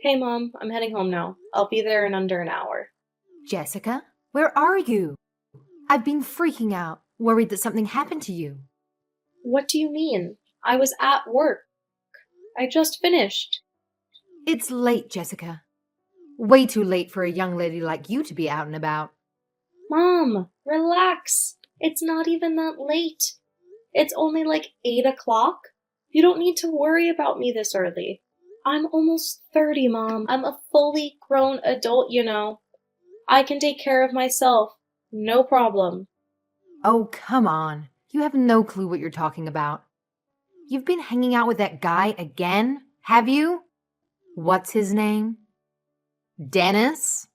Hey, Mom, I'm heading home now. I'll be there in under an hour. Jessica, where are you? I've been freaking out, worried that something happened to you. What do you mean? I was at work. I just finished. It's late, Jessica. Way too late for a young lady like you to be out and about. Mom, relax. It's not even that late. It's only like 8 o'clock. You don't need to worry about me this early. I'm almost 30, Mom. I'm a fully grown adult, you know. I can take care of myself. No problem. Oh, come on. You have no clue what you're talking about. You've been hanging out with that guy again, have you? What's his name? Dennis?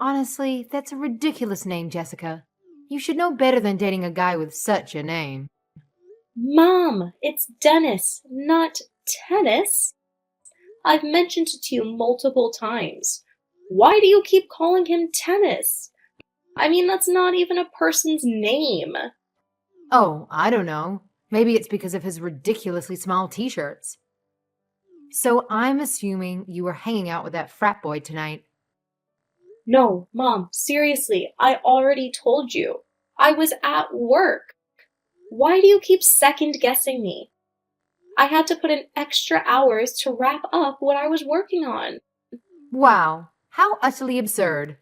Honestly, that's a ridiculous name, Jessica. You should know better than dating a guy with such a name. Mom, it's Dennis, not tennis. I've mentioned it to you multiple times. Why do you keep calling him Tennis? I mean, that's not even a person's name. Oh, I don't know. Maybe it's because of his ridiculously small t-shirts. So I'm assuming you were hanging out with that frat boy tonight. No, Mom, seriously, I already told you. I was at work. Why do you keep second guessing me? I had to put in extra hours to wrap up what I was working on. Wow, how utterly absurd.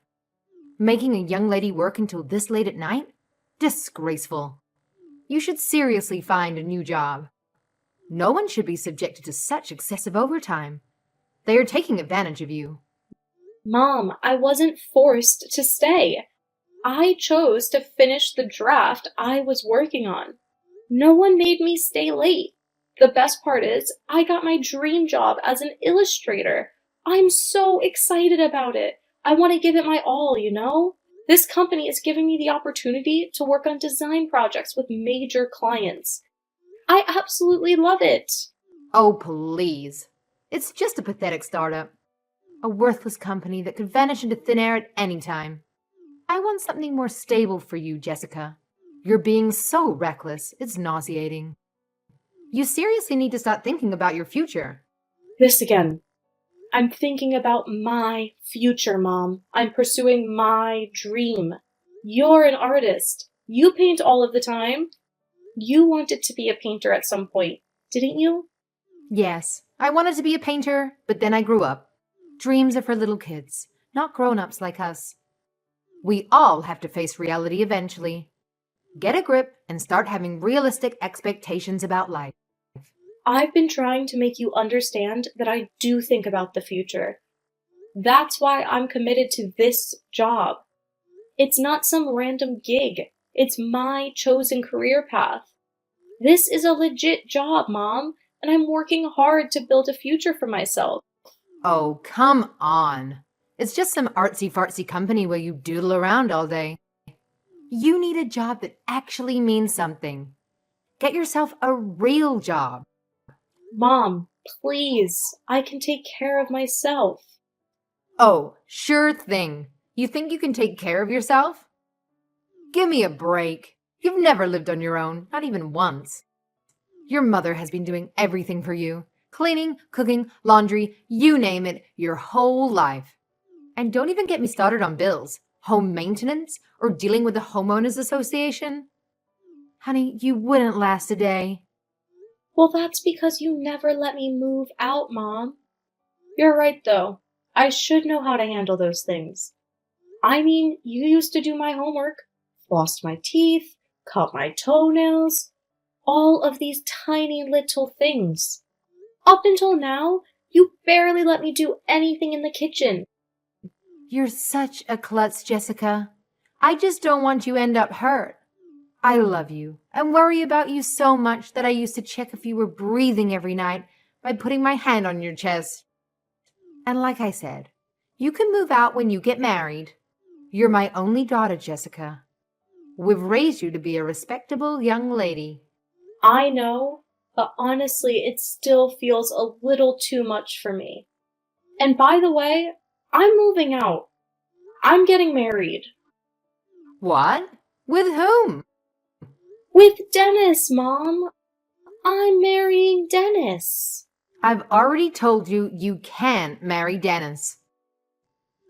Making a young lady work until this late at night? Disgraceful. You should seriously find a new job. No one should be subjected to such excessive overtime. They are taking advantage of you. Mom, I wasn't forced to stay. I chose to finish the draft I was working on. No one made me stay late. The best part is, I got my dream job as an illustrator. I'm so excited about it. I want to give it my all, you know? This company is giving me the opportunity to work on design projects with major clients. I absolutely love it. Oh, please. It's just a pathetic startup. A worthless company that could vanish into thin air at any time. I want something more stable for you, Jessica. You're being so reckless, it's nauseating. You seriously need to start thinking about your future. This again. I'm thinking about my future, Mom. I'm pursuing my dream. You're an artist. You paint all of the time. You wanted to be a painter at some point, didn't you? Yes, I wanted to be a painter, but then I grew up. Dreams are for little kids, not grown-ups like us. We all have to face reality eventually. Get a grip and start having realistic expectations about life. I've been trying to make you understand that I do think about the future. That's why I'm committed to this job. It's not some random gig. It's my chosen career path. This is a legit job, Mom, and I'm working hard to build a future for myself. Oh, come on. It's just some artsy-fartsy company where you doodle around all day. You need a job that actually means something. Get yourself a real job. Mom, please, I can take care of myself. Oh, sure thing. You think you can take care of yourself? Give me a break. You've never lived on your own, not even once. Your mother has been doing everything for you. Cleaning, cooking, laundry, you name it, your whole life. And don't even get me started on bills, home maintenance, or dealing with the homeowners association. Honey, you wouldn't last a day. Well, that's because you never let me move out, Mom. You're right, though. I should know how to handle those things. I mean, you used to do my homework, flossed my teeth, cut my toenails, all of these tiny little things. Up until now, you barely let me do anything in the kitchen. You're such a klutz, Jessica. I just don't want you to end up hurt. I love you and worry about you so much that I used to check if you were breathing every night by putting my hand on your chest. And like I said, you can move out when you get married. You're my only daughter, Jessica. We've raised you to be a respectable young lady. I know, but honestly, it still feels a little too much for me. And by the way, I'm moving out. I'm getting married. What? With whom? With Dennis, Mom. I'm marrying Dennis. I've already told you you can't marry Dennis.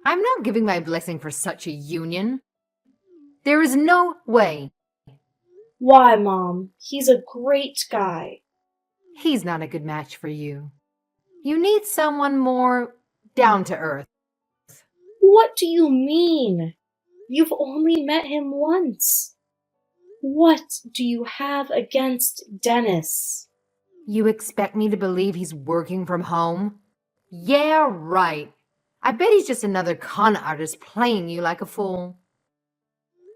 I'm not giving my blessing for such a union. There is no way. Why, Mom? He's a great guy. He's not a good match for you. You need someone more down to earth. What do you mean? You've only met him once. What do you have against Dennis? You expect me to believe he's working from home? Yeah, right. I bet he's just another con artist playing you like a fool.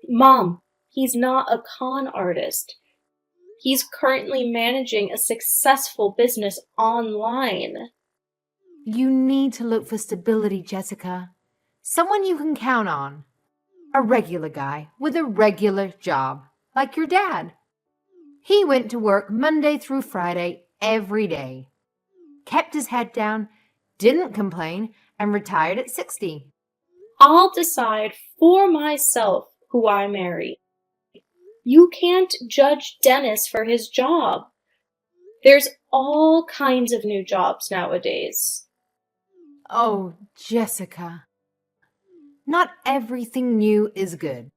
Mom, he's not a con artist. He's currently managing a successful business online. You need to look for stability, Jessica. Someone you can count on. A regular guy with a regular job, like your dad. He went to work Monday through Friday every day. Kept his head down, didn't complain, and retired at 60. I'll decide for myself who I marry. You can't judge Dennis for his job. There's all kinds of new jobs nowadays. Oh, Jessica. Not everything new is good.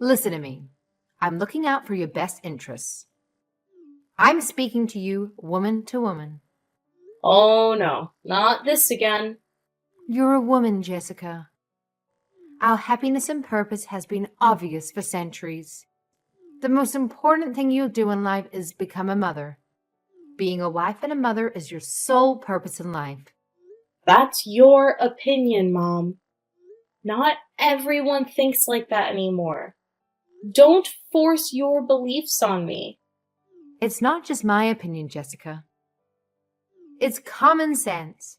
Listen to me. I'm looking out for your best interests. I'm speaking to you woman to woman. Oh no, not this again. You're a woman, Jessica. Our happiness and purpose has been obvious for centuries. The most important thing you'll do in life is become a mother. Being a wife and a mother is your sole purpose in life. That's your opinion, Mom. Not everyone thinks like that anymore. Don't force your beliefs on me. It's not just my opinion, Jessica. It's common sense.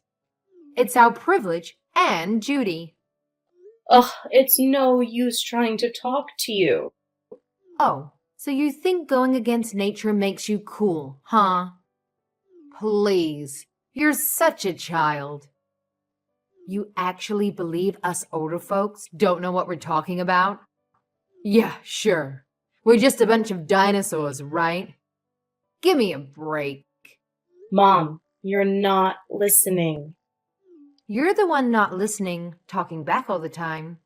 It's our privilege and duty. Ugh, it's no use trying to talk to you. Oh, so you think going against nature makes you cool, huh? Please, you're such a child. You actually believe us older folks don't know what we're talking about? Yeah, sure. We're just a bunch of dinosaurs, right? Give me a break. Mom, you're not listening. You're the one not listening, talking back all the time.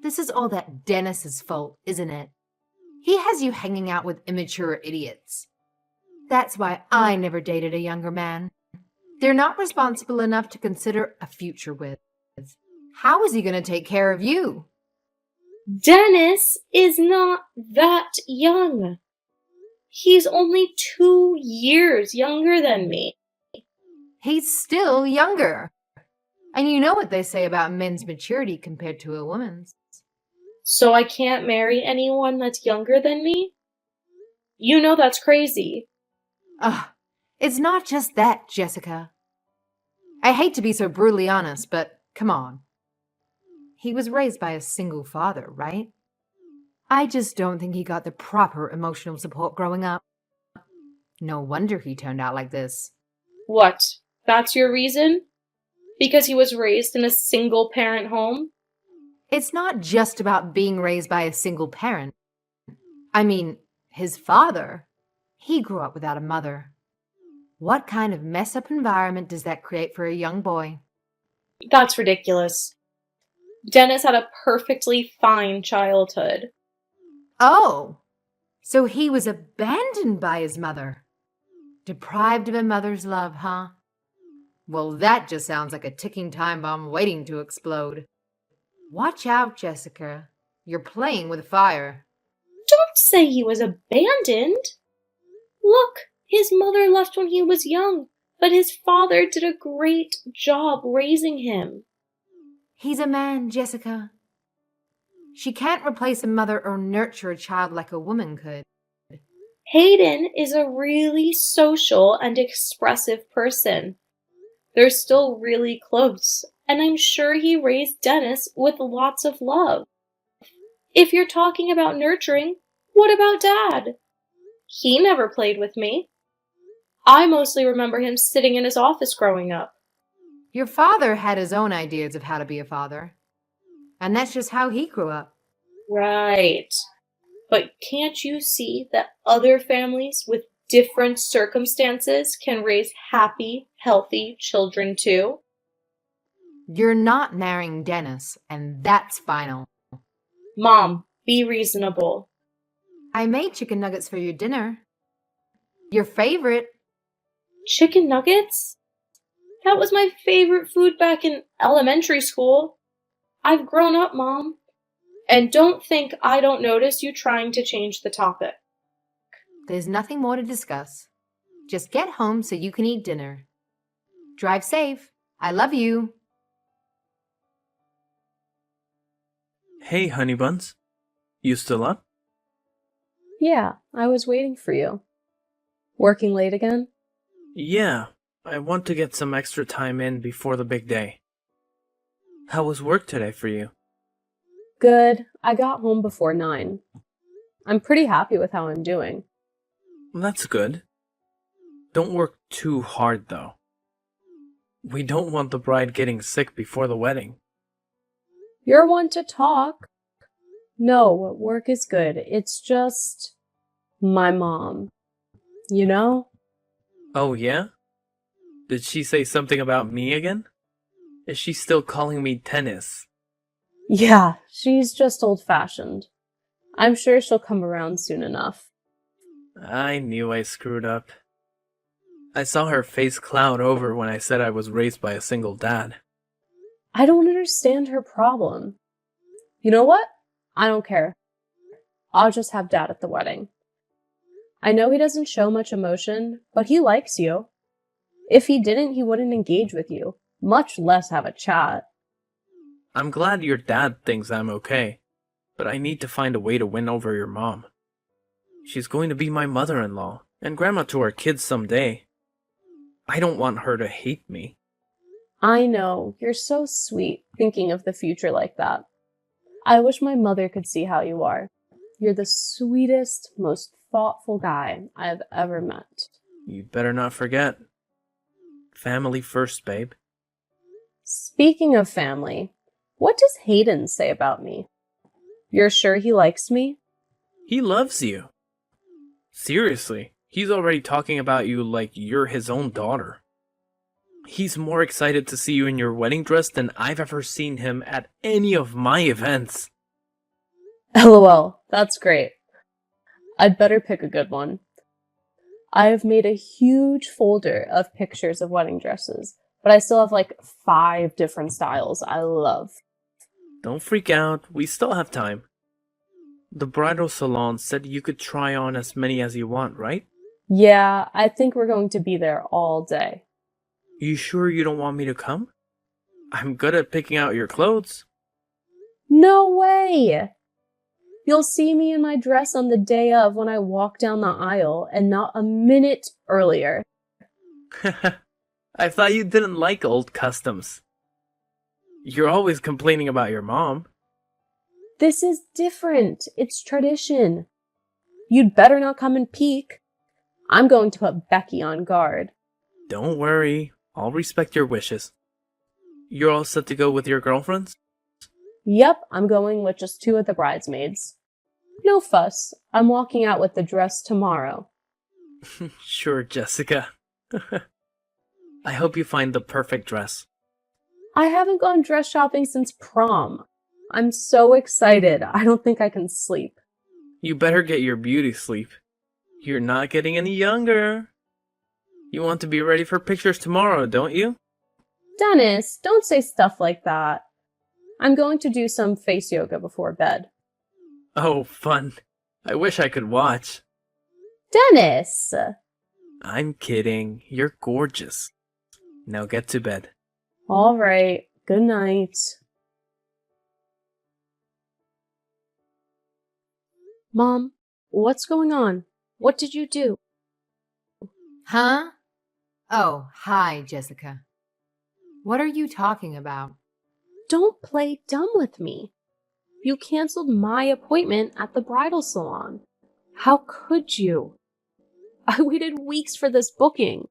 This is all that Dennis's fault, isn't it? He has you hanging out with immature idiots. That's why I never dated a younger man. They're not responsible enough to consider a future with. How is he going to take care of you? Dennis is not that young. He's only 2 years younger than me. He's still younger. And you know what they say about men's maturity compared to a woman's. So I can't marry anyone that's younger than me? You know that's crazy. Ugh, it's not just that, Jessica. I hate to be so brutally honest, but come on. He was raised by a single father, right? I just don't think he got the proper emotional support growing up. No wonder he turned out like this. What? That's your reason? Because he was raised in a single-parent home? It's not just about being raised by a single parent. I mean, his father, he grew up without a mother. What kind of mess-up environment does that create for a young boy? That's ridiculous. Dennis had a perfectly fine childhood. Oh, so he was abandoned by his mother. Deprived of a mother's love, huh? Well, that just sounds like a ticking time bomb waiting to explode. Watch out, Jessica. You're playing with fire. Don't say he was abandoned. Look, his mother left when he was young, but his father did a great job raising him. He's a man, Jessica. She can't replace a mother or nurture a child like a woman could. Hayden is a really social and expressive person. They're still really close, and I'm sure he raised Dennis with lots of love. If you're talking about nurturing, what about Dad? He never played with me. I mostly remember him sitting in his office growing up. Your father had his own ideas of how to be a father. And that's just how he grew up. Right. But can't you see that other families with different circumstances can raise happy, healthy children too? You're not marrying Dennis, and that's final. Mom, be reasonable. I made chicken nuggets for your dinner. Your favorite. Chicken nuggets? That was my favorite food back in elementary school. I've grown up, Mom. And don't think I don't notice you trying to change the topic. There's nothing more to discuss. Just get home so you can eat dinner. Drive safe. I love you. Hey, honey buns. You still up? Yeah, I was waiting for you. Working late again? Yeah, I want to get some extra time in before the big day. How was work today for you? Good. I got home before 9. I'm pretty happy with how I'm doing. That's good. Don't work too hard, though. We don't want the bride getting sick before the wedding. You're one to talk. No, work is good. It's just my mom. You know? Oh, yeah? Did she say something about me again? Is she still calling me Tennis? Yeah, she's just old-fashioned. I'm sure she'll come around soon enough. I knew I screwed up. I saw her face cloud over when I said I was raised by a single dad. I don't understand her problem. You know what? I don't care. I'll just have Dad at the wedding. I know he doesn't show much emotion, but he likes you. If he didn't, he wouldn't engage with you, much less have a chat. I'm glad your dad thinks I'm okay, but I need to find a way to win over your mom. She's going to be my mother-in-law and grandma to our kids someday. I don't want her to hate me. I know, you're so sweet thinking of the future like that. I wish my mother could see how you are. You're the sweetest, most thoughtful guy I've ever met. You better not forget. Family first, babe. Speaking of family, what does Hayden say about me? You're sure he likes me? He loves you. Seriously, he's already talking about you like you're his own daughter. He's more excited to see you in your wedding dress than I've ever seen him at any of my events. LOL, that's great. I'd better pick a good one. I've made a huge folder of pictures of wedding dresses, but I still have like 5 different styles I love. Don't freak out, we still have time. The bridal salon said you could try on as many as you want, right? Yeah, I think we're going to be there all day. You sure you don't want me to come? I'm good at picking out your clothes. No way! You'll see me in my dress on the day of when I walk down the aisle and not a minute earlier. I thought you didn't like old customs. You're always complaining about your mom. This is different. It's tradition. You'd better not come and peek. I'm going to put Becky on guard. Don't worry, I'll respect your wishes. You're all set to go with your girlfriends? Yep, I'm going with just 2 of the bridesmaids. No fuss. I'm walking out with the dress tomorrow. Sure, Jessica. I hope you find the perfect dress. I haven't gone dress shopping since prom. I'm so excited. I don't think I can sleep. You better get your beauty sleep. You're not getting any younger. You want to be ready for pictures tomorrow, don't you? Dennis, don't say stuff like that. I'm going to do some face yoga before bed. Oh, fun. I wish I could watch. Dennis! I'm kidding. You're gorgeous. Now get to bed. All right. Good night. Mom, what's going on? What did you do? Huh? Oh, hi, Jessica. What are you talking about? Don't play dumb with me. You canceled my appointment at the bridal salon. How could you? I waited weeks for this booking.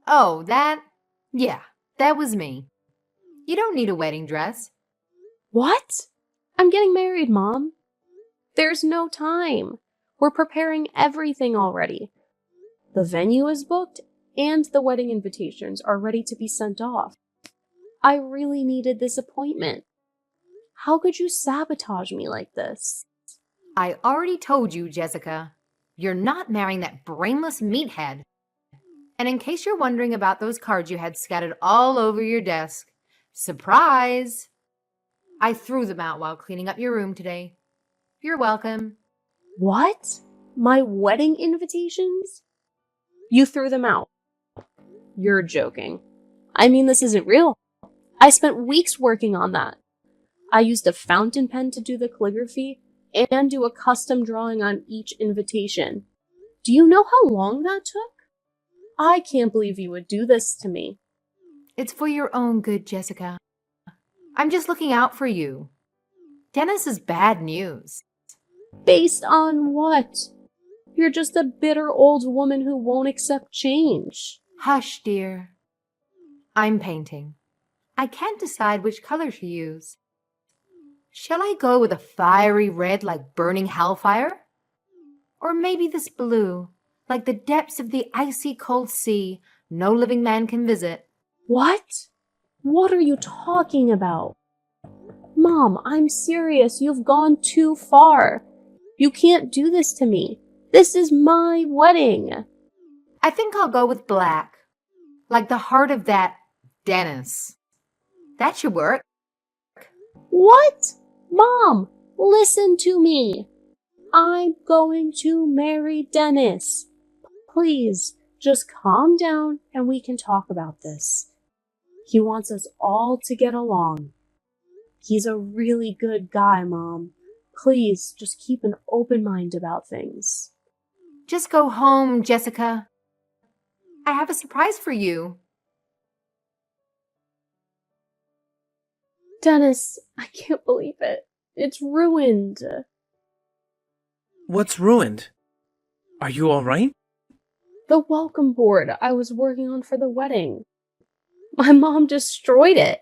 Oh, that? Yeah, that was me. You don't need a wedding dress. What? I'm getting married, Mom. There's no time. We're preparing everything already. The venue is booked, and the wedding invitations are ready to be sent off. I really needed this appointment. How could you sabotage me like this? I already told you, Jessica. You're not marrying that brainless meathead. And in case you're wondering about those cards you had scattered all over your desk, surprise! I threw them out while cleaning up your room today. You're welcome. What? My wedding invitations? You threw them out. You're joking. I mean, this isn't real. I spent weeks working on that. I used a fountain pen to do the calligraphy and do a custom drawing on each invitation. Do you know how long that took? I can't believe you would do this to me. It's for your own good, Jessica. I'm just looking out for you. Dennis is bad news. Based on what? You're just a bitter old woman who won't accept change. Hush, dear. I'm painting. I can't decide which color to use. Shall I go with a fiery red like burning hellfire? Or maybe this blue, like the depths of the icy cold sea no living man can visit? What? What are you talking about? Mom, I'm serious. You've gone too far. You can't do this to me. This is my wedding. I think I'll go with black, like the heart of that Dennis. That should work. What? Mom, listen to me. I'm going to marry Dennis. Please, just calm down and we can talk about this. He wants us all to get along. He's a really good guy, Mom. Please, just keep an open mind about things. Just go home, Jessica. I have a surprise for you. Dennis, I can't believe it. It's ruined. What's ruined? Are you alright? The welcome board I was working on for the wedding. My mom destroyed it.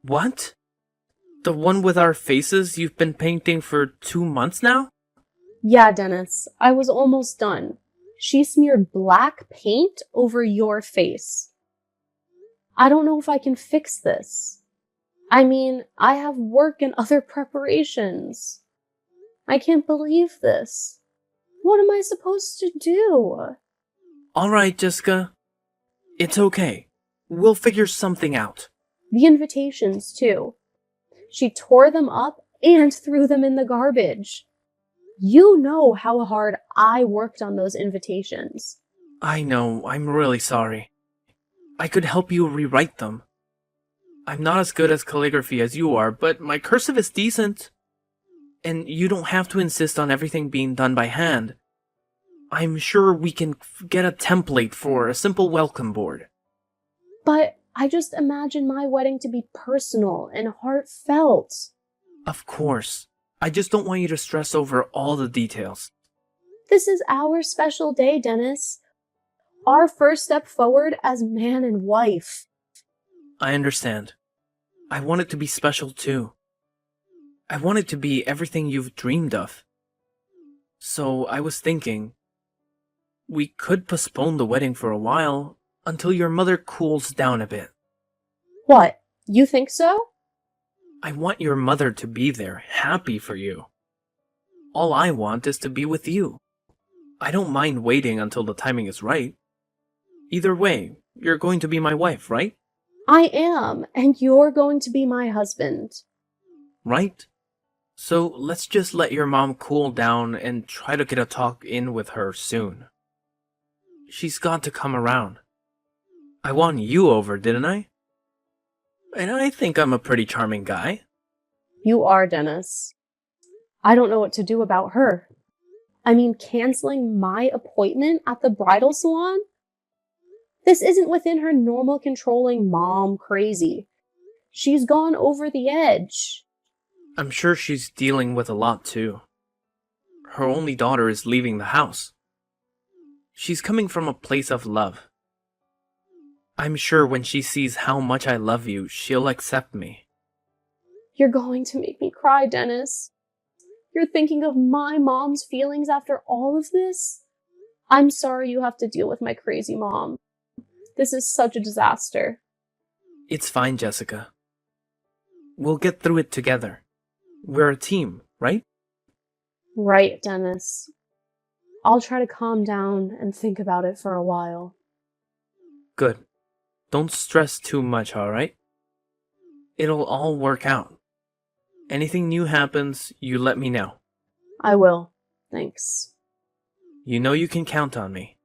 What? The one with our faces you've been painting for 2 months now? Yeah, Dennis, I was almost done. She smeared black paint over your face. I don't know if I can fix this. I mean, I have work and other preparations. I can't believe this. What am I supposed to do? Alright, Jessica. It's okay. We'll figure something out. The invitations, too. She tore them up and threw them in the garbage. You know how hard I worked on those invitations. I know, I'm really sorry. I could help you rewrite them. I'm not as good as calligraphy as you are, but my cursive is decent. And you don't have to insist on everything being done by hand. I'm sure we can get a template for a simple welcome board. But I just imagine my wedding to be personal and heartfelt. Of course. I just don't want you to stress over all the details. This is our special day, Dennis. Our first step forward as man and wife. I understand. I want it to be special too. I want it to be everything you've dreamed of. So I was thinking, we could postpone the wedding for a while until your mother cools down a bit. What? You think so? I want your mother to be there, happy for you. All I want is to be with you. I don't mind waiting until the timing is right. Either way, you're going to be my wife, right? I am, and you're going to be my husband. Right? So let's just let your mom cool down and try to get a talk in with her soon. She's got to come around. I won you over, didn't I? And I think I'm a pretty charming guy. You are, Dennis. I don't know what to do about her. I mean, canceling my appointment at the bridal salon? This isn't within her normal controlling mom crazy. She's gone over the edge. I'm sure she's dealing with a lot too. Her only daughter is leaving the house. She's coming from a place of love. I'm sure when she sees how much I love you, she'll accept me. You're going to make me cry, Dennis. You're thinking of my mom's feelings after all of this? I'm sorry you have to deal with my crazy mom. This is such a disaster. It's fine, Jessica. We'll get through it together. We're a team, right? Right, Dennis. I'll try to calm down and think about it for a while. Good. Don't stress too much, alright? It'll all work out. Anything new happens, you let me know. I will. Thanks. You know you can count on me.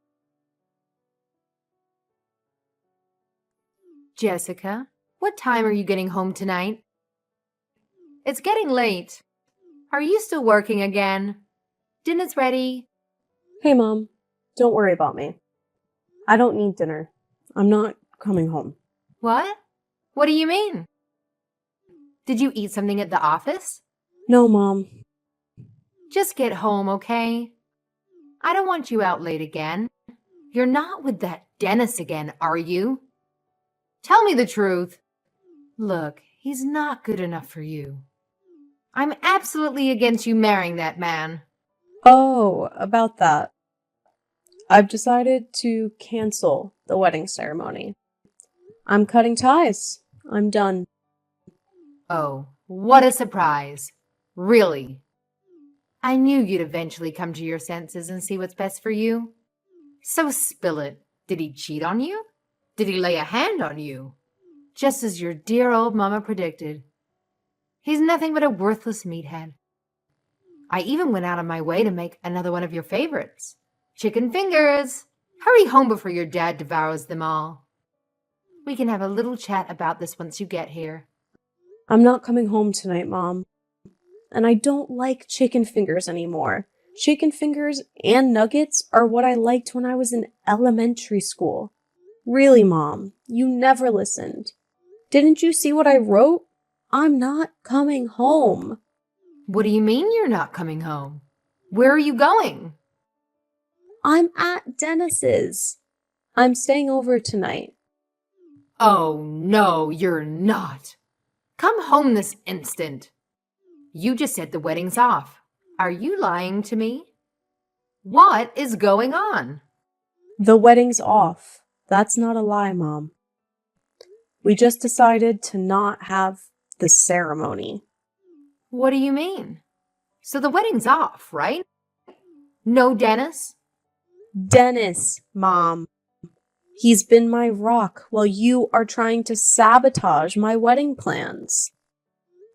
Jessica, what time are you getting home tonight? It's getting late. Are you still working again? Dinner's ready. Hey, Mom. Don't worry about me. I don't need dinner. I'm not coming home. What? What do you mean? Did you eat something at the office? No, Mom. Just get home, okay? I don't want you out late again. You're not with that Dennis again, are you? Tell me the truth. Look, he's not good enough for you. I'm absolutely against you marrying that man. Oh, about that. I've decided to cancel the wedding ceremony. I'm cutting ties. I'm done. Oh, what a surprise. Really? I knew you'd eventually come to your senses and see what's best for you. So spill it. Did he cheat on you? Did he lay a hand on you? Just as your dear old mama predicted. He's nothing but a worthless meathead. I even went out of my way to make another one of your favorites. Chicken fingers! Hurry home before your dad devours them all. We can have a little chat about this once you get here. I'm not coming home tonight, Mom. And I don't like chicken fingers anymore. Chicken fingers and nuggets are what I liked when I was in elementary school. Really, Mom, you never listened. Didn't you see what I wrote? I'm not coming home. What do you mean you're not coming home? Where are you going? I'm at Dennis's. I'm staying over tonight. Oh, no, you're not. Come home this instant. You just said the wedding's off. Are you lying to me? What is going on? The wedding's off. That's not a lie, Mom. We just decided to not have the ceremony. What do you mean? So the wedding's off, right? No Dennis? Dennis, Mom. He's been my rock while you are trying to sabotage my wedding plans.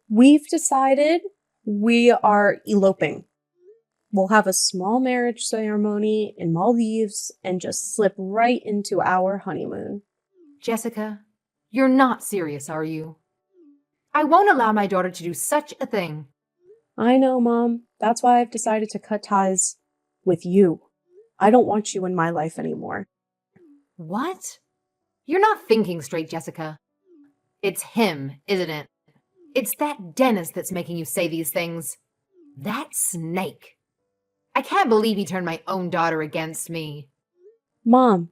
We've decided we are eloping. We'll have a small marriage ceremony in Maldives and just slip right into our honeymoon. Jessica, you're not serious, are you? I won't allow my daughter to do such a thing. I know, Mom. That's why I've decided to cut ties with you. I don't want you in my life anymore. What? You're not thinking straight, Jessica. It's him, isn't it? It's that Dennis that's making you say these things. That snake. I can't believe he turned my own daughter against me. Mom,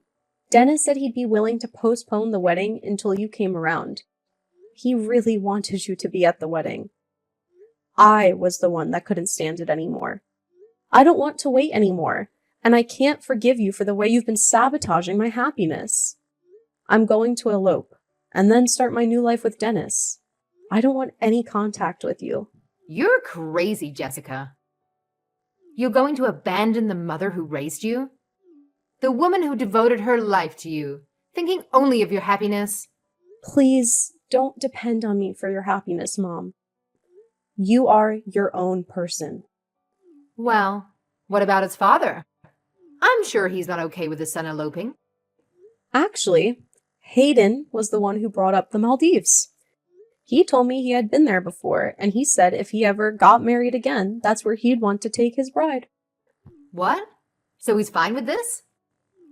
Dennis said he'd be willing to postpone the wedding until you came around. He really wanted you to be at the wedding. I was the one that couldn't stand it anymore. I don't want to wait anymore, and I can't forgive you for the way you've been sabotaging my happiness. I'm going to elope, and then start my new life with Dennis. I don't want any contact with you. You're crazy, Jessica. You're going to abandon the mother who raised you? The woman who devoted her life to you, thinking only of your happiness? Please don't depend on me for your happiness, Mom. You are your own person. Well, what about his father? I'm sure he's not okay with his son eloping. Actually, Hayden was the one who brought up the Maldives. He told me he had been there before, and he said if he ever got married again, that's where he'd want to take his bride. What? So he's fine with this?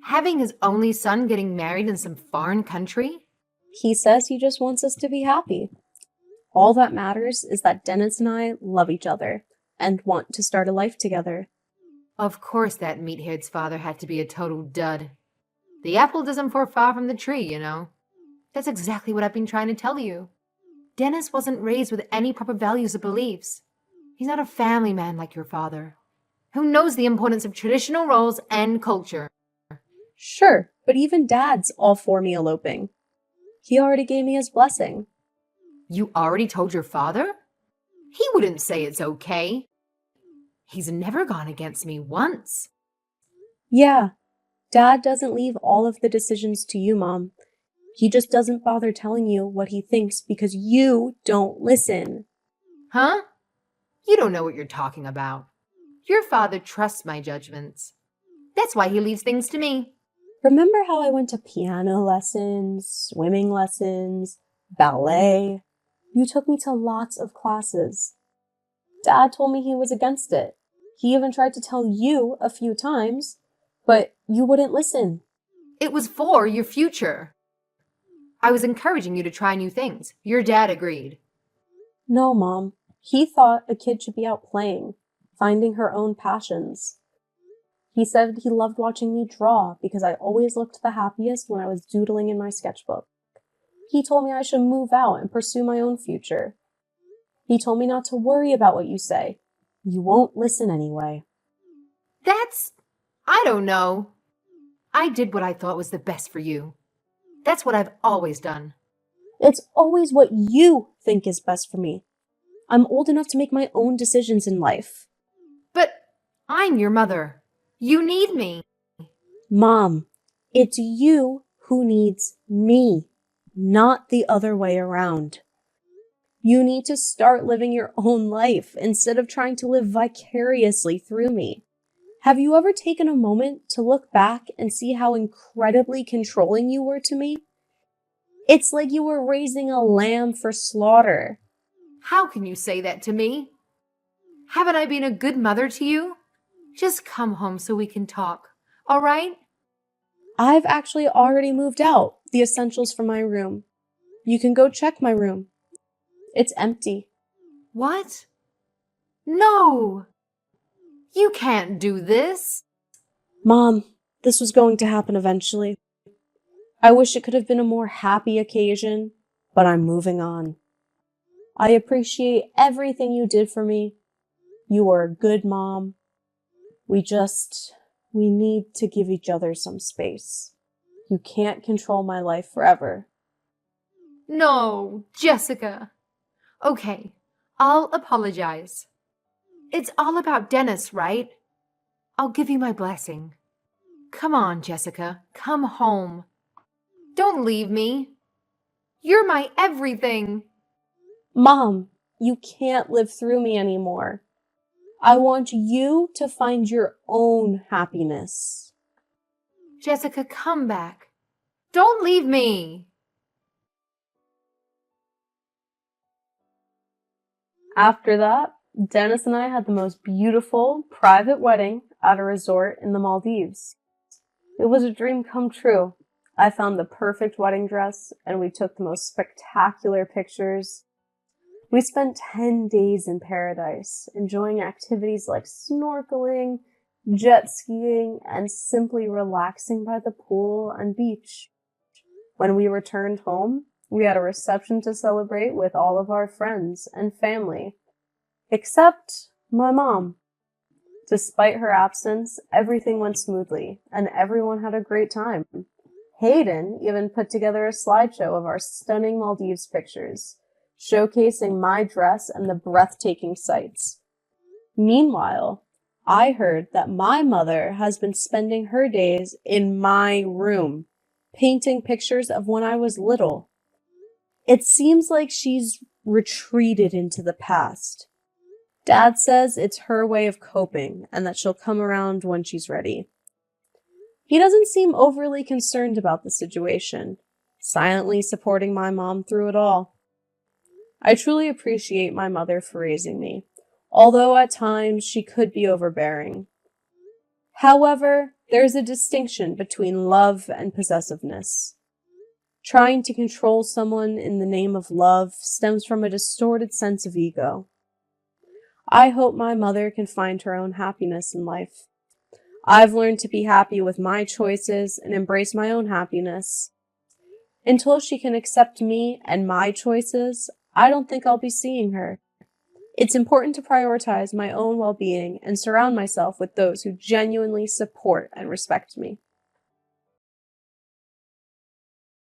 Having his only son getting married in some foreign country? He says he just wants us to be happy. All that matters is that Dennis and I love each other and want to start a life together. Of course that meathead's father had to be a total dud. The apple doesn't fall far from the tree, you know. That's exactly what I've been trying to tell you. Dennis wasn't raised with any proper values or beliefs. He's not a family man like your father. who knows the importance of traditional roles and culture. Sure, but even Dad's all for me eloping. He already gave me his blessing. You already told your father? He wouldn't say it's okay. He's never gone against me once. Yeah, Dad doesn't leave all of the decisions to you, Mom. He just doesn't bother telling you what he thinks because you don't listen. Huh? You don't know what you're talking about. Your father trusts my judgments. That's why he leaves things to me. Remember how I went to piano lessons, swimming lessons, ballet? You took me to lots of classes. Dad told me he was against it. He even tried to tell you a few times, but you wouldn't listen. It was for your future. I was encouraging you to try new things. Your dad agreed. No, Mom. He thought a kid should be out playing, finding her own passions. He said he loved watching me draw because I always looked the happiest when I was doodling in my sketchbook. He told me I should move out and pursue my own future. He told me not to worry about what you say. You won't listen anyway. I don't know. I did what I thought was the best for you. That's what I've always done. It's always what you think is best for me. I'm old enough to make my own decisions in life. But I'm your mother. You need me. Mom, it's you who needs me, not the other way around. You need to start living your own life instead of trying to live vicariously through me. Have you ever taken a moment to look back and see how incredibly controlling you were to me? It's like you were raising a lamb for slaughter. How can you say that to me? Haven't I been a good mother to you? Just come home so we can talk, all right? I've actually already moved out the essentials from my room. You can go check my room. It's empty. What? No! You can't do this. Mom, this was going to happen eventually. I wish it could have been a more happy occasion, but I'm moving on. I appreciate everything you did for me. You were a good mom. We need to give each other some space. You can't control my life forever. No, Jessica. Okay, I'll apologize. It's all about Dennis, right? I'll give you my blessing. Come on, Jessica. Come home. Don't leave me. You're my everything. Mom, you can't live through me anymore. I want you to find your own happiness. Jessica, come back. Don't leave me. After that, Dennis and I had the most beautiful private wedding at a resort in the Maldives. It was a dream come true. I found the perfect wedding dress and we took the most spectacular pictures. We spent 10 days in paradise, enjoying activities like snorkeling, jet skiing, and simply relaxing by the pool and beach. When we returned home, we had a reception to celebrate with all of our friends and family, except my mom. Despite her absence, everything went smoothly, and everyone had a great time. Hayden even put together a slideshow of our stunning Maldives pictures, showcasing my dress and the breathtaking sights. Meanwhile, I heard that my mother has been spending her days in my room, painting pictures of when I was little. It seems like she's retreated into the past. Dad says it's her way of coping and that she'll come around when she's ready. He doesn't seem overly concerned about the situation, silently supporting my mom through it all. I truly appreciate my mother for raising me, although at times she could be overbearing. However, there's a distinction between love and possessiveness. Trying to control someone in the name of love stems from a distorted sense of ego. I hope my mother can find her own happiness in life. I've learned to be happy with my choices and embrace my own happiness. Until she can accept me and my choices, I don't think I'll be seeing her. It's important to prioritize my own well-being and surround myself with those who genuinely support and respect me.